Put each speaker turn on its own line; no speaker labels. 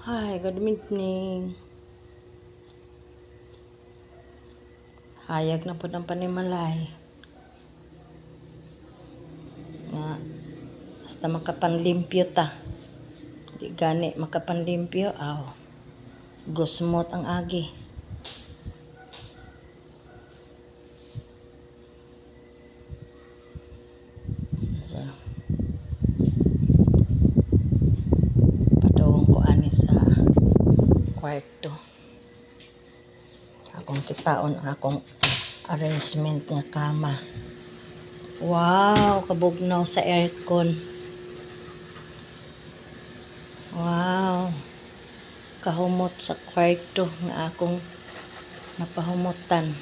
Hi, good evening. Hayag na po ng panimalay. Nga, basta makapanlimpyo ta. Di gani makapanlimpyo, gusmot ang agi. So, padawang ko ani sa kwarto. Akong kitaon ang akong arrangement nga kama. Wow, kabugnaw sa aircon. Wow. Kahumot sa kwarto nga akong napahumutan.